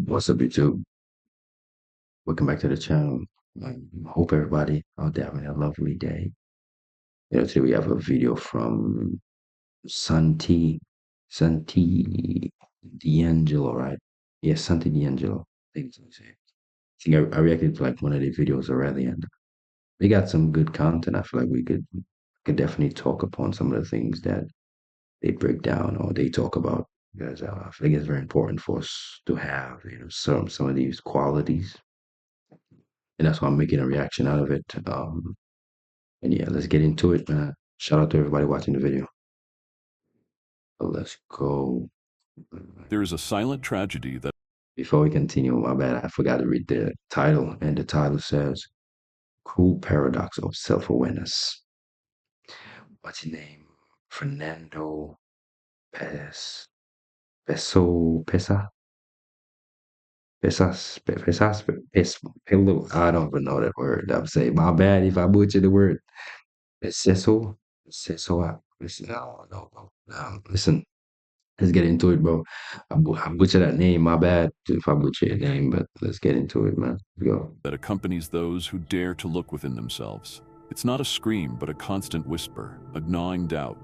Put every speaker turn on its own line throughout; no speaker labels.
What's up, YouTube? Welcome back to the channel. I hope everybody out there having a lovely day. Today we have a video from Santi D'Angelo, right? Yes, Santi D'Angelo. I think so. I reacted to like one of the videos already, and they got some good content. I feel like we could definitely talk upon some of the things that they break down or they talk about because I think it's very important for us to have some of these qualities, and that's why I'm making a reaction out of it. And yeah, let's get into it, man. Shout out to everybody watching the video. Let's go.
There is a silent tragedy that
Before we continue, my bad, I forgot to read the title, and the title says "Cruel Paradox of Self-Awareness." What's his name? Fernando Pes Peso Pesa Pesas Pesas Pes Pelo. I don't even know that word. I'm saying my bad if I butcher the word. Peseso Peseso. No, no, no. Listen. Let's get into it, bro. I butchered that name. My bad if I butcher your name, but let's get into it, man. Let's go.
accompanies those who dare to look within themselves. It's not a scream, but a constant whisper, a gnawing doubt.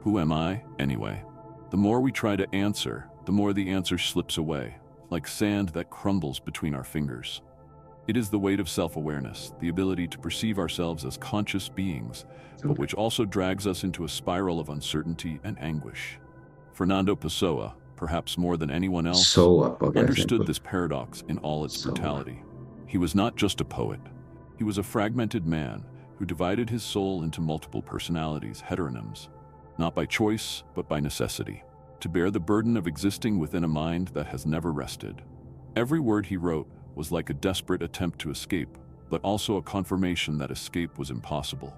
Who am I, anyway? The more we try to answer, the more the answer slips away, like sand that crumbles between our fingers. It is the weight of self-awareness, the ability to perceive ourselves as conscious beings, but which also drags us into a spiral of uncertainty and anguish. Fernando Pessoa, perhaps more than anyone else,
So up, okay, I think.
understood this paradox in all its
So up.
brutality. He was not just a poet. He was a fragmented man who divided his soul into multiple personalities, heteronyms, not by choice, but by necessity, to bear the burden of existing within a mind that has never rested. Every word he wrote was like a desperate attempt to escape, but also a confirmation that escape was impossible.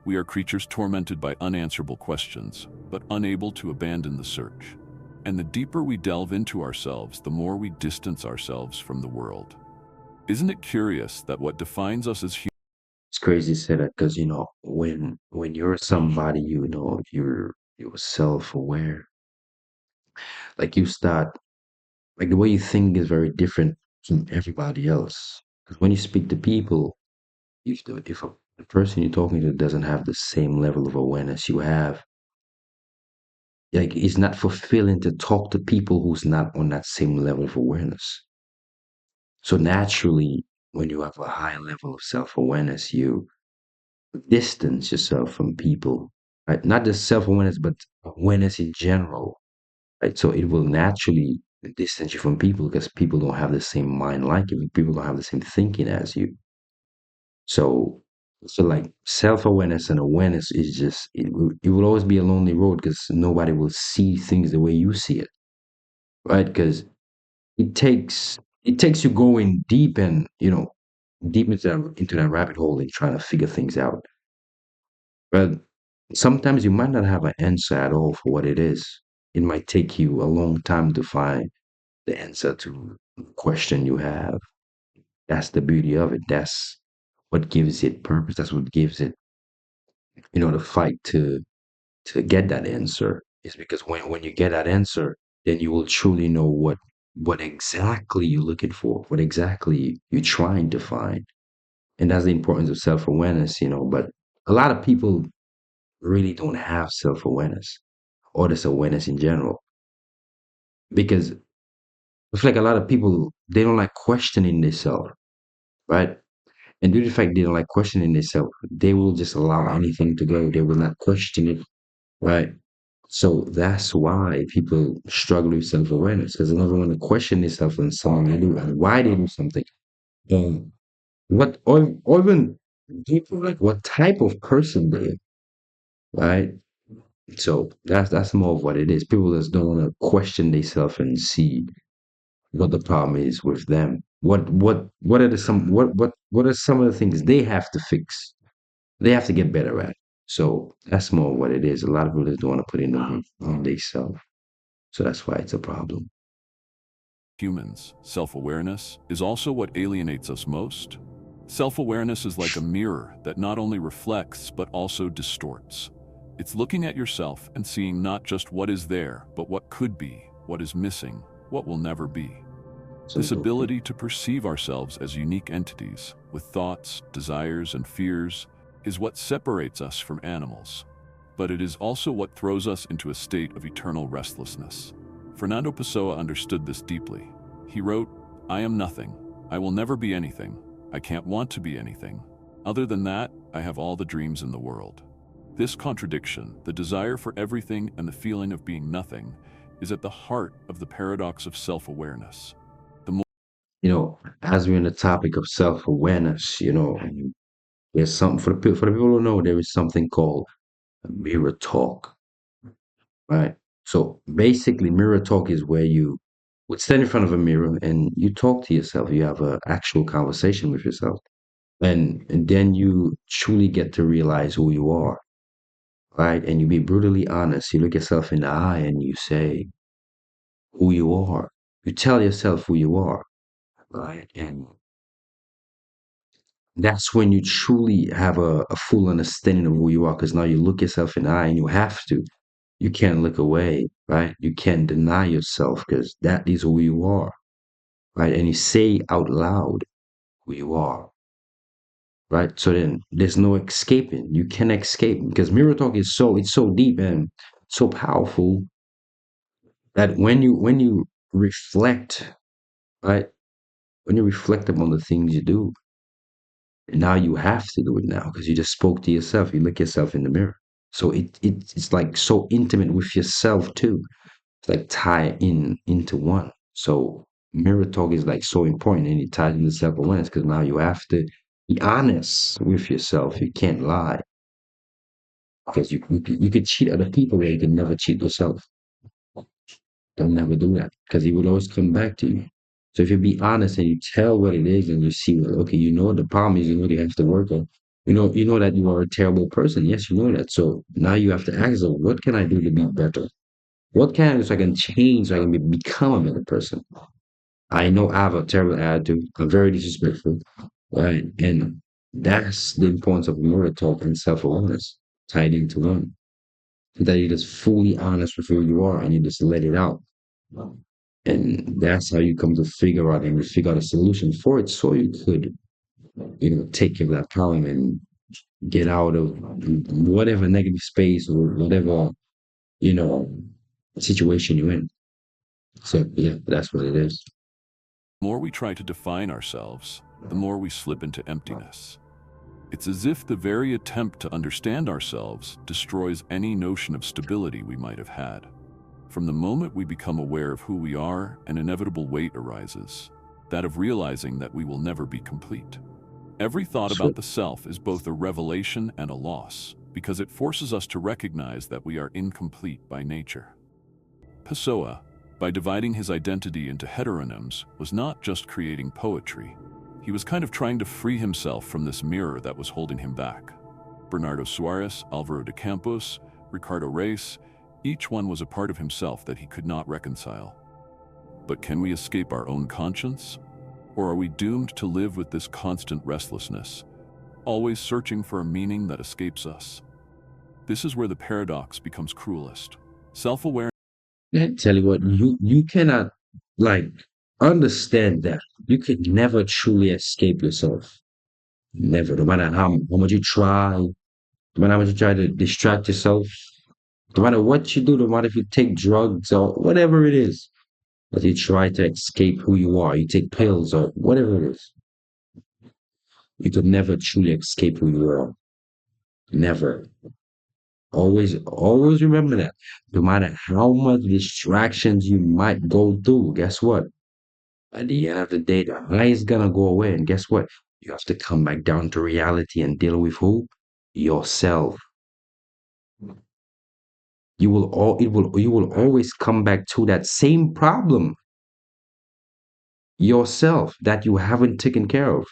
We are creatures tormented by unanswerable questions, but unable to abandon the search. And the deeper we delve into ourselves, the more we distance ourselves from the world. Isn't it curious that what defines us as humans
It's crazy to say that because when you're somebody, you're self-aware. Like you start like the way you think is very different from everybody else. Because when you speak to people, if the person you're talking to doesn't have the same level of awareness you have, like it's not fulfilling to talk to people who's not on that same level of awareness. So naturally, when you have a high level of self-awareness, you distance yourself from people, right? Not just self-awareness, but awareness in general, right? So it will naturally distance you from people because people don't have the same mind like you. People don't have the same thinking as you. So, so like self-awareness and awareness is just it will always be a lonely road because nobody will see things the way you see it, right? Because it takes you going deep and deep into that rabbit hole and trying to figure things out. But sometimes you might not have an answer at all for what it is. It might take you a long time to find the answer to the question you have. That's the beauty of it. That's what gives it purpose. That's what gives it, the fight to get that answer. Is because when you get that answer, then you will truly know what exactly you're looking for, what exactly you're trying to find. And that's the importance of self-awareness. But a lot of people really don't have self-awareness or this awareness in general because I feel like a lot of people they don't like questioning themselves, right? And due to the fact they don't like questioning themselves, they will just allow anything to go. They will not question it, right? So that's why people struggle with self-awareness because they never want to question themselves on something they do and why they do something. Um, or even people like what type of person they are, right? So that's more of what it is. People just don't want to question themselves and see what the problem is with them. What are the some what are some of the things they have to fix? They have to get better at. So that's more what it is. A lot of people just don't want to put in the work on themselves. So that's why it's a problem.
humans, self-awareness is also what alienates us most? Self-awareness is like a mirror that not only reflects but also distorts. It's looking at yourself and seeing not just what is there, but what could be, what is missing, what will never be. This
Absolutely.
ability to perceive ourselves as unique entities with thoughts, desires, and fears is what separates us from animals. But it is also what throws us into a state of eternal restlessness. Fernando Pessoa understood this deeply. He wrote, "I am nothing. I will never be anything. I can't want to be anything. Other than that, I have all the dreams in the world." This contradiction, the desire for everything and the feeling of being nothing, is at the heart of the paradox of self-awareness. The more
As we're in the topic of self-awareness, there's something for the people who know there is something called mirror talk, right? So basically, mirror talk is where you would stand in front of a mirror and you talk to yourself. You have an actual conversation with yourself, and then you truly get to realize who you are, right? And you be brutally honest. You look yourself in the eye and you say who you are. You tell yourself who you are, right? And that's when you truly have a full understanding of who you are, because now you look yourself in the eye and you have to. You can't look away, right? You can't deny yourself because that is who you are, right? And you say out loud who you are, right? So then there's no escaping. You can't escape because mirror talk is so deep and so powerful that when you reflect, right? When you reflect upon the things you do, now you have to do it now because you just spoke to yourself. You look yourself in the mirror. So it's like so intimate with yourself too. It's like tie into one. So mirror talk is like so important and it ties into self-awareness because now you have to be honest with yourself. You can't lie because you could cheat other people, but you can never cheat yourself. Don't never do that because he will always come back to you. So if you be honest and you tell what it is and you see, well, okay, you know what the problem is, you know what you have to work on. You know that you are a terrible person. Yes, you know that. So now you have to ask yourself, what can I do to be better? What can I do so I can change, so I can become a better person? I know I have a terrible attitude. I'm very disrespectful, right? And that's the importance of moral talk and self-awareness tied into one. That you're just fully honest with who you are and you just let it out. And that's how you come to figure out and you figure out a solution for it so you could, take care of that problem and get out of whatever negative space or whatever, you know, situation you're in. So yeah, that's what it is.
more we try to define ourselves, the more we slip into emptiness. It's as if the very attempt to understand ourselves destroys any notion of stability we might have had. From the moment we become aware of who we are, an inevitable weight arises, that of realizing that we will never be complete. Every thought
So
about the self is both a revelation and a loss, because it forces us to recognize that we are incomplete by nature. Pessoa, by dividing his identity into heteronyms, was not just creating poetry. He was kind of trying to free himself from this mirror that was holding him back. Bernardo Soares, Alvaro de Campos, Ricardo Reis, each one was a part of himself that he could not reconcile. But can we escape our own conscience? Or are we doomed to live with this constant restlessness, always searching for a meaning that escapes us? This is where the paradox becomes cruelest. Self-awareness.
I tell you what, you cannot like understand that. You could never truly escape yourself. Never. No matter how much you try, no matter how much you try to distract yourself, no matter what you do, no matter if you take drugs or whatever it is, but you try to escape who you are, you take pills or whatever it is, you could never truly escape who you are. Never. Always remember that. No matter how much distractions you might go through, guess what? At the end of the day, the high is gonna go away, and guess what? You have to come back down to reality and deal with who? Yourself. You will always come back to that same problem, yourself, that you haven't taken care of.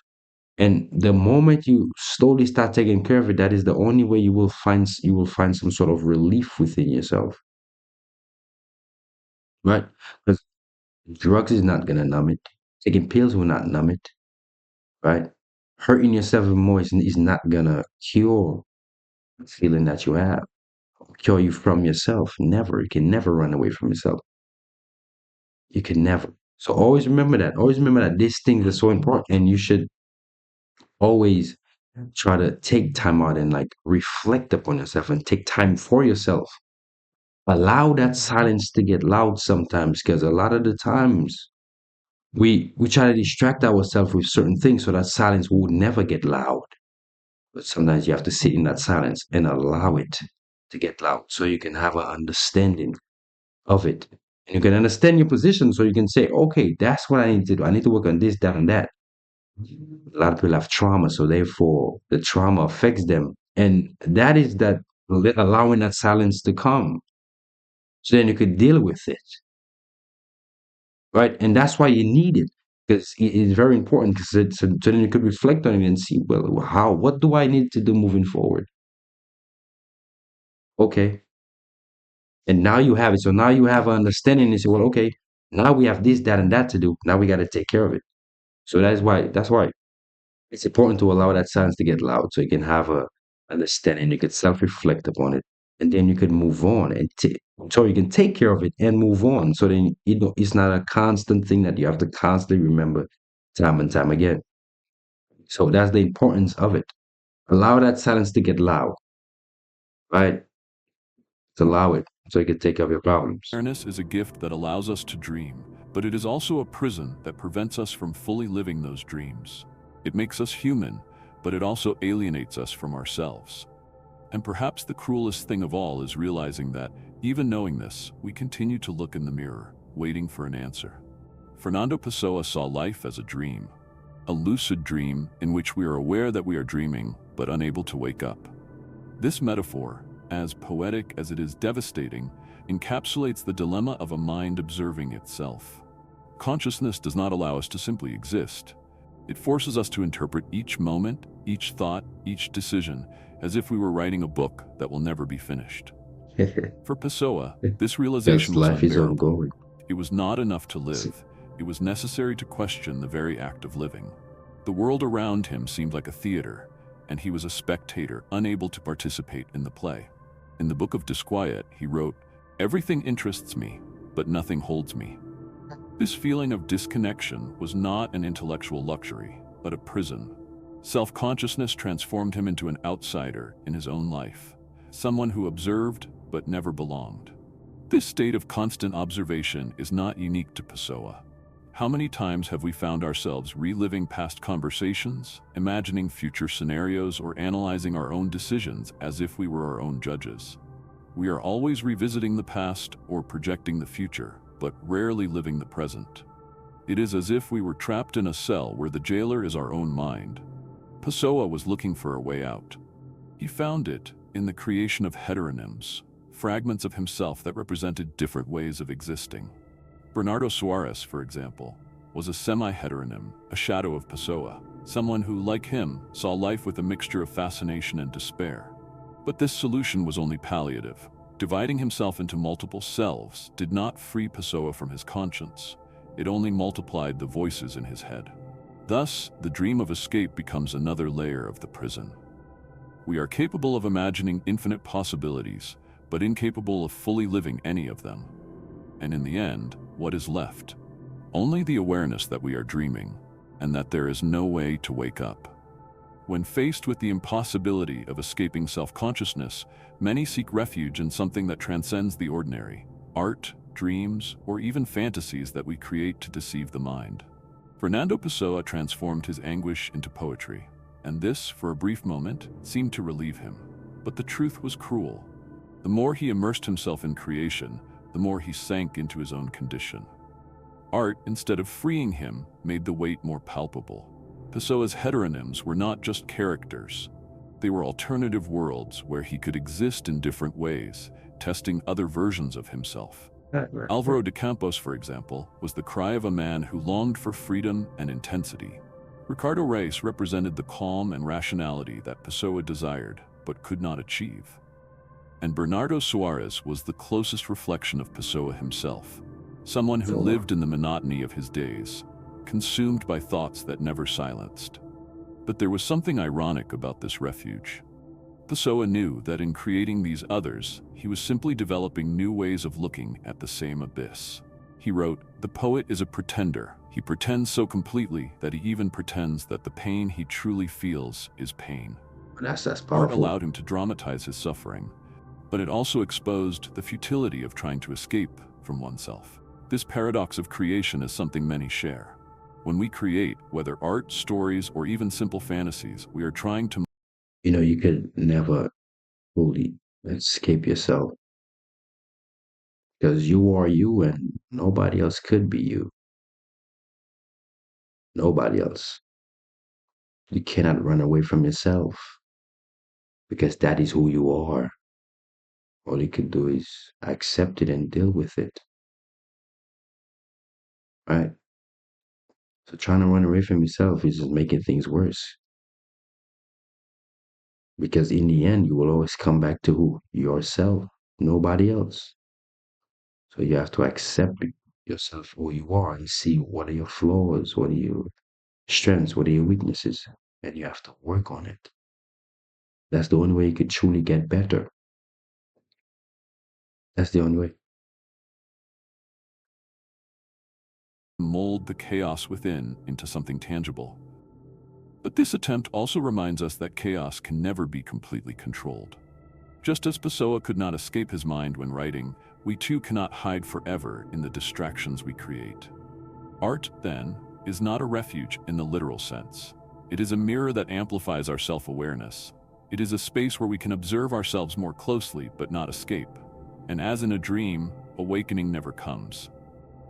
And the moment you slowly start taking care of it, that is the only way you will find some sort of relief within yourself, right? Because drugs is not gonna numb it. Taking pills will not numb it, right? Hurting yourself more is not gonna cure the feeling that you have, cure you from yourself. Never. You can never run away from yourself. You can never. So always remember that. Always remember that these things are so important, and you should always try to take time out and like reflect upon yourself and take time for yourself. Allow that silence to get loud sometimes, because a lot of the times we try to distract ourselves with certain things so that silence would never get loud. But sometimes you have to sit in that silence and allow it to get loud so you can have an understanding of it. And you can understand your position so you can say, okay, that's what I need to do. I need to work on this, that, and that. A lot of people have trauma, so therefore the trauma affects them. And that is that allowing that silence to come so then you could deal with it, right? And that's why you need it, because it is very important, because so then you could reflect on it and see, well, what do I need to do moving forward? Okay. And now you have it. So now you have an understanding and say, well, okay, now we have this, that, and that to do. Now we got to take care of it. So that's why it's important to allow that silence to get loud so you can have a understanding. You can self-reflect upon it. And then you can move on and so you can take care of it and move on. So then it's not a constant thing that you have to constantly remember time and time again. So that's the importance of it. Allow that silence to get loud, right? To allow it so you can take care of your problems.
Awareness is a gift that allows us to dream, but it is also a prison that prevents us from fully living those dreams. It makes us human, but it also alienates us from ourselves. And perhaps the cruelest thing of all is realizing that, even knowing this, we continue to look in the mirror, waiting for an answer. Fernando Pessoa saw life as a dream, a lucid dream in which we are aware that we are dreaming, but unable to wake up. This metaphor, as poetic as it is devastating, encapsulates the dilemma of a mind observing itself. Consciousness does not allow us to simply exist. It forces us to interpret each moment, each thought, each decision, as if we were writing a book that will never be finished. For Pessoa, this
Because
realization was
life is
unbearable.
ongoing.
It was not enough to live. It was necessary to question the very act of living. The world around him seemed like a theater, and he was a spectator, unable to participate in the play. In the Book of Disquiet, he wrote, "Everything interests me, but nothing holds me." This feeling of disconnection was not an intellectual luxury, but a prison. Self-consciousness transformed him into an outsider in his own life, someone who observed but never belonged. This state of constant observation is not unique to Pessoa. How many times have we found ourselves reliving past conversations, imagining future scenarios, or analyzing our own decisions as if we were our own judges? We are always revisiting the past or projecting the future, but rarely living the present. It is as if we were trapped in a cell where the jailer is our own mind. Pessoa was looking for a way out. He found it in the creation of heteronyms, fragments of himself that represented different ways of existing. Bernardo Soares, for example, was a semi-heteronym, a shadow of Pessoa, someone who, like him, saw life with a mixture of fascination and despair. But this solution was only palliative. Dividing himself into multiple selves did not free Pessoa from his conscience. It only multiplied the voices in his head. Thus, the dream of escape becomes another layer of the prison. We are capable of imagining infinite possibilities, but incapable of fully living any of them. And in the end, what is left? Only the awareness that we are dreaming, and that there is no way to wake up. When faced with the impossibility of escaping self-consciousness, many seek refuge in something that transcends the ordinary: art, dreams, or even fantasies that we create to deceive the mind. Fernando Pessoa transformed his anguish into poetry, and this, for a brief moment, seemed to relieve him. But the truth was cruel. The more he immersed himself in creation, the more he sank into his own condition. Art, instead of freeing him, made the weight more palpable. Pessoa's heteronyms were not just characters. They were alternative worlds where he could exist in different ways, testing other versions of himself. Álvaro de Campos, for example, was the cry of a man who longed for freedom and intensity. Ricardo Reis represented the calm and rationality that Pessoa desired, but could not achieve. And Bernardo Soares was the closest reflection of Pessoa himself, someone who lived in the monotony of his days, consumed by thoughts that never silenced. But there was something ironic about this refuge. Pessoa knew that in creating these others, he was simply developing new ways of looking at the same abyss. He wrote, "The poet is a pretender. He pretends so completely that he even pretends that the pain he truly feels is pain."
That's
Art
powerful.
allowed him to dramatize his suffering, but it also exposed the futility of trying to escape from oneself. This paradox of creation is something many share. When we create, whether art, stories, or even simple fantasies, we are trying to
You could never fully escape yourself because you are you and nobody else could be you. Nobody else. You cannot run away from yourself because that is who you are. All you can do is accept it and deal with it, right? So trying to run away from yourself is just making things worse because in the end, you will always come back to who? Yourself, nobody else. So you have to accept yourself who you are and see what are your flaws, what are your strengths, what are your weaknesses, and you have to work on it. That's the only way you could truly get better. That's the only way.
mold the chaos within into something tangible. But this attempt also reminds us that chaos can never be completely controlled. Just as Pessoa could not escape his mind when writing, we too cannot hide forever in the distractions we create. Art, then, is not a refuge in the literal sense. It is a mirror that amplifies our self-awareness. It is a space where we can observe ourselves more closely but not escape. And as in a dream, awakening never comes.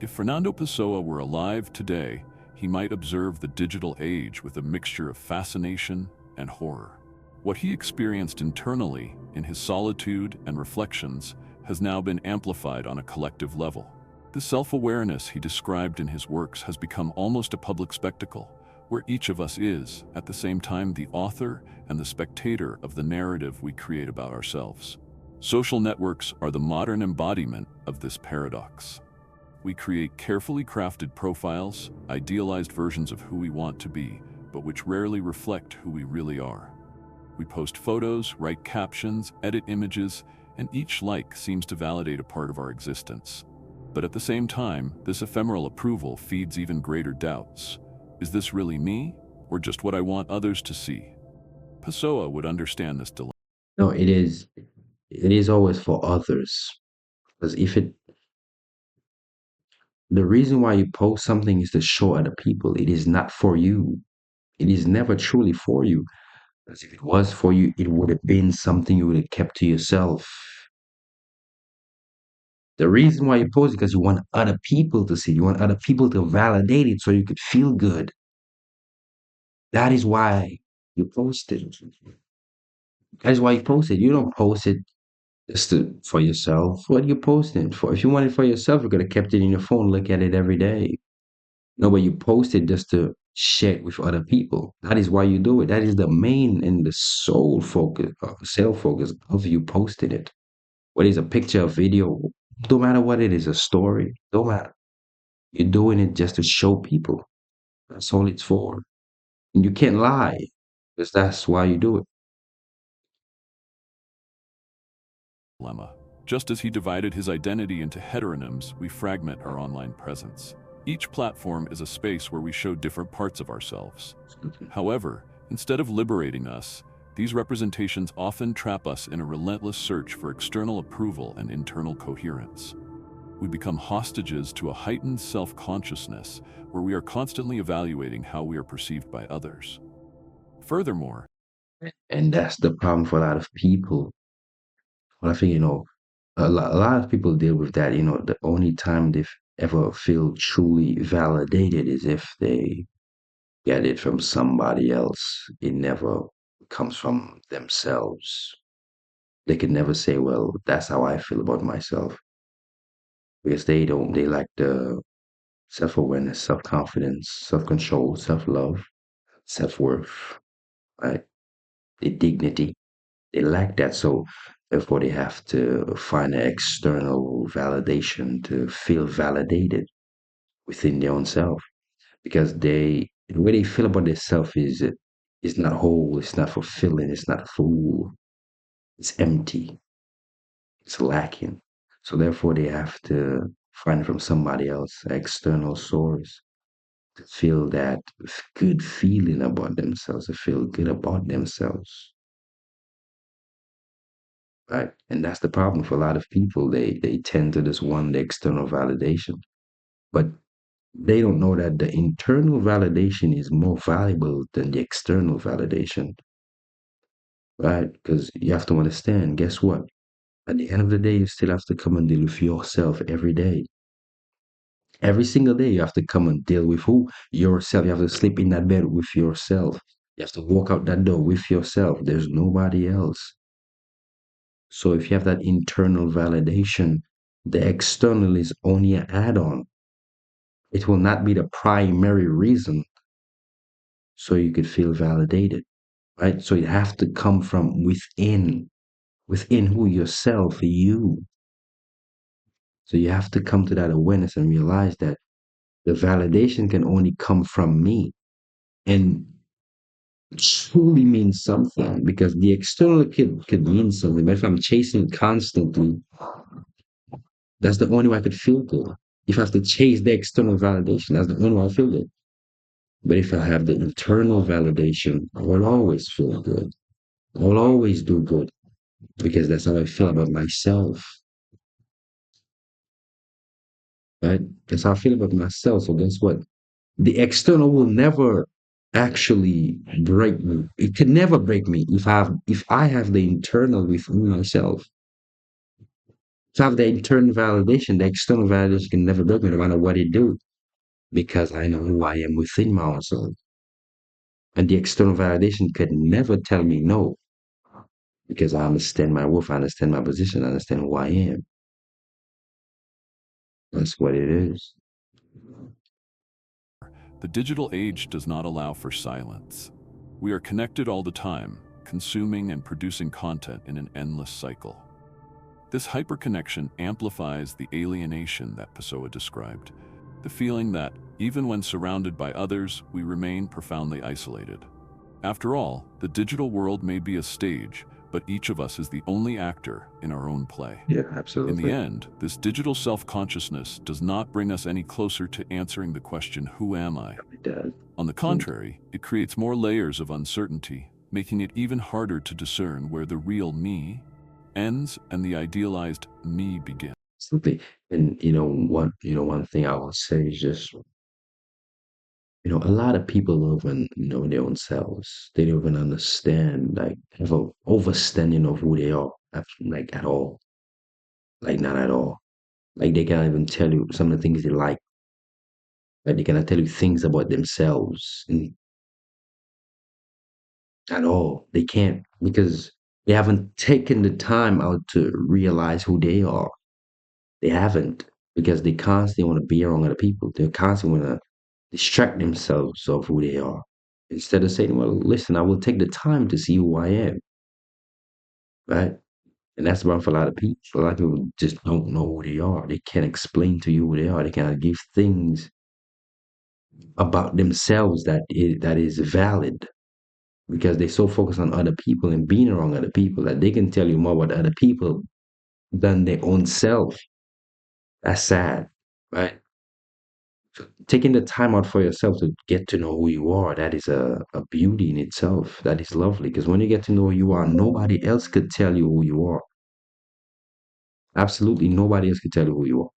If Fernando Pessoa were alive today, he might observe the digital age with a mixture of fascination and horror. What he experienced internally in his solitude and reflections has now been amplified on a collective level. The self-awareness he described in his works has become almost a public spectacle, where each of us is, at the same time, the author and the spectator of the narrative we create about ourselves. Social networks are the modern embodiment of this paradox. We create carefully crafted profiles, idealized versions of who we want to be, but which rarely reflect who we really are. We post photos, write captions, edit images, and each like seems to validate a part of our existence. But at the same time, this ephemeral approval feeds even greater doubts. Is this really me, or just what I want others to see? Pessoa would understand this dilemma.
No, it is. It is always for others. Because the reason why you post something is to show other people. It is not for you. It is never truly for you. Because if it was for you, it would have been something you would have kept to yourself. The reason why you post is because you want other people to see. You want other people to validate it so you could feel good. That is why you post it. That is why you post it. You don't post it just for yourself. What are you posting it for? If you want it for yourself, you could have kept it in your phone, look at it every day. No, but you post it just to share it with other people. That is why you do it. That is the main and the sole focus, self focus of you posting it. Whether it's a picture, a video, don't matter what it is, a story, don't matter. You're doing it just to show people. That's all it's for. And you can't lie because that's why you do it.
Just as he divided his identity into heteronyms, we fragment our online presence. Each platform is a space where we show different parts of ourselves. However, instead of liberating us, these representations often trap us in a relentless search for external approval and internal coherence. We become hostages to a heightened self-consciousness where we are constantly evaluating how we are perceived by others. Furthermore,
And that's the problem for a lot of people. Well, I think, a lot of people deal with that. The only time they ever feel truly validated is if they get it from somebody else. It never comes from themselves. They can never say, well, that's how I feel about myself. Because they lack the self awareness, self confidence, self control, self love, self worth, right? The dignity. They lack that. So therefore they have to find an external validation to feel validated within their own self. Because the way they feel about themselves is not whole, it's not fulfilling, it's not full, it's empty, it's lacking. So therefore they have to find it from somebody else, external source, to feel that good feeling about themselves, to feel good about themselves, right? And that's the problem for a lot of people. They tend to just want the external validation, but they don't know that the internal validation is more valuable than the external validation, right? Because you have to understand, guess what? At the end of the day, you still have to come and deal with yourself every day. Every single day, you have to come and deal with who? Yourself. You have to sleep in that bed with yourself. You have to walk out that door with yourself. There's nobody else. So if you have that internal validation, the external is only an add-on. It will not be the primary reason so you could feel validated, right? So it have to come from within who yourself, you. So you have to come to that awareness and realize that the validation can only come from me and truly means something because the external could mean something. But if I'm chasing it constantly, that's the only way I could feel good. If I have to chase the external validation, that's the only way I feel good. But if I have the internal validation, I will always feel good. I will always do good because that's how I feel about myself, right? That's how I feel about myself. So guess what? The external will never actually break me. It can never break me if I have the internal within myself. If I have the internal validation, the external validation can never break me no matter what it do. Because I know who I am within myself. And the external validation could never tell me no. Because I understand my worth, I understand my position, I understand who I am. That's what it is.
The digital age does not allow for silence. We are connected all the time, consuming and producing content in an endless cycle. This hyperconnection amplifies the alienation that Pessoa described, the feeling that, even when surrounded by others, we remain profoundly isolated. After all, the digital world may be a stage, but each of us is the only actor in our own play.
Yeah,
In the
absolutely.
end, this digital self-consciousness does not bring us any closer to answering the question, who am I?
It does.
On the contrary, it creates more layers of uncertainty, making it even harder to discern where the real me ends and the idealized me begins.
Absolutely. And one thing I will say is just, a lot of people don't even know their own selves. They don't even understand, like, have a overstanding of who they are, like at all. Like not at all. Like they can't even tell you some of the things they like. Like they cannot tell you things about themselves at all. They can't because they haven't taken the time out to realize who they are. They haven't because they constantly want to be around other people. They constantly want to distract themselves of who they are instead of saying, "Well, listen, I will take the time to see who I am." Right? And that's the problem for a lot of people. A lot of people just don't know who they are. They can't explain to you who they are. They cannot give things about themselves that is valid because they're so focused on other people and being around other people that they can tell you more about other people than their own self. That's sad, right? So taking the time out for yourself to get to know who you are, that is a beauty in itself. That is lovely because when you get to know who you are, nobody else could tell you who you are. Absolutely nobody else could tell you who you are.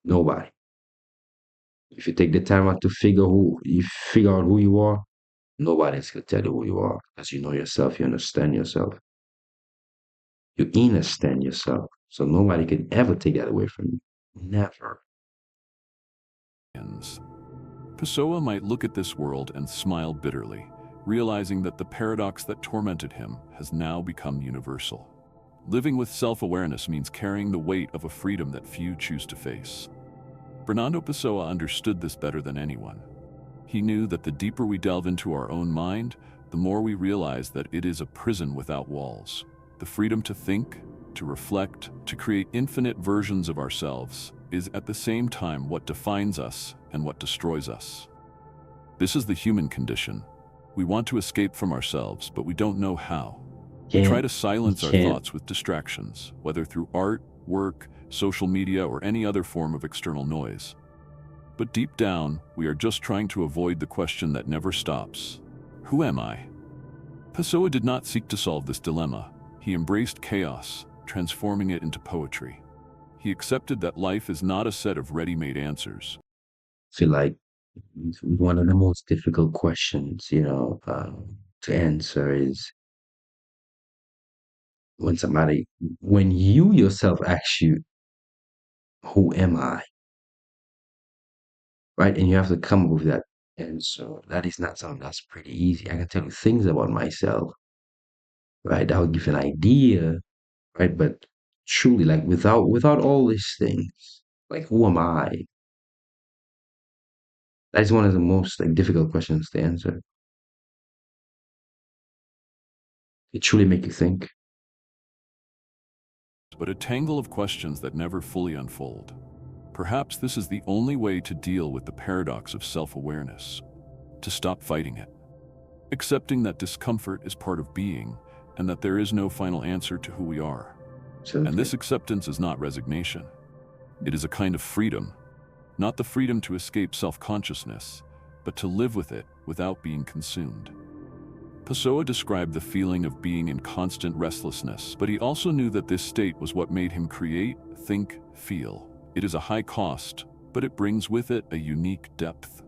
Nobody. If you take the time out to figure out who you are, nobody else can tell you who you are because you know yourself, you understand yourself, you understand yourself. So nobody can ever take that away from you. Never.
Pessoa might look at this world and smile bitterly, realizing that the paradox that tormented him has now become universal. Living with self-awareness means carrying the weight of a freedom that few choose to face. Fernando Pessoa understood this better than anyone. He knew that the deeper we delve into our own mind, the more we realize that it is a prison without walls. The freedom to think, to reflect, to create infinite versions of ourselves is at the same time what defines us and what destroys us. This is the human condition. We want to escape from ourselves, but we don't know how. We try
Can't.
to
You
silence our
can't.
thoughts with distractions, whether through art, work, social media, or any other form of external noise. But deep down, we are just trying to avoid the question that never stops. Who am I? Pessoa did not seek to solve this dilemma. He embraced chaos, transforming it into poetry. He accepted that life is not a set of ready-made answers.
Feel like one of the most difficult questions, to answer is when you yourself ask you, who am I? Right? And you have to come up with that answer. That is not something that's pretty easy. I can tell you things about myself, right? That will give you an idea, right? But truly, like without all these things, like who am I? That is one of the most like difficult questions to answer. It truly make you think.
But a tangle of questions that never fully unfold. Perhaps this is the only way to deal with the paradox of self-awareness, to stop fighting it, accepting that discomfort is part of being and that there is no final answer to who we are. And
Absolutely.
this acceptance is not resignation. It is a kind of freedom, not the freedom to escape self-consciousness, but to live with it without being consumed. Pessoa described the feeling of being in constant restlessness, but he also knew that this state was what made him create, think, feel. It is a high cost, but it brings with it a unique depth.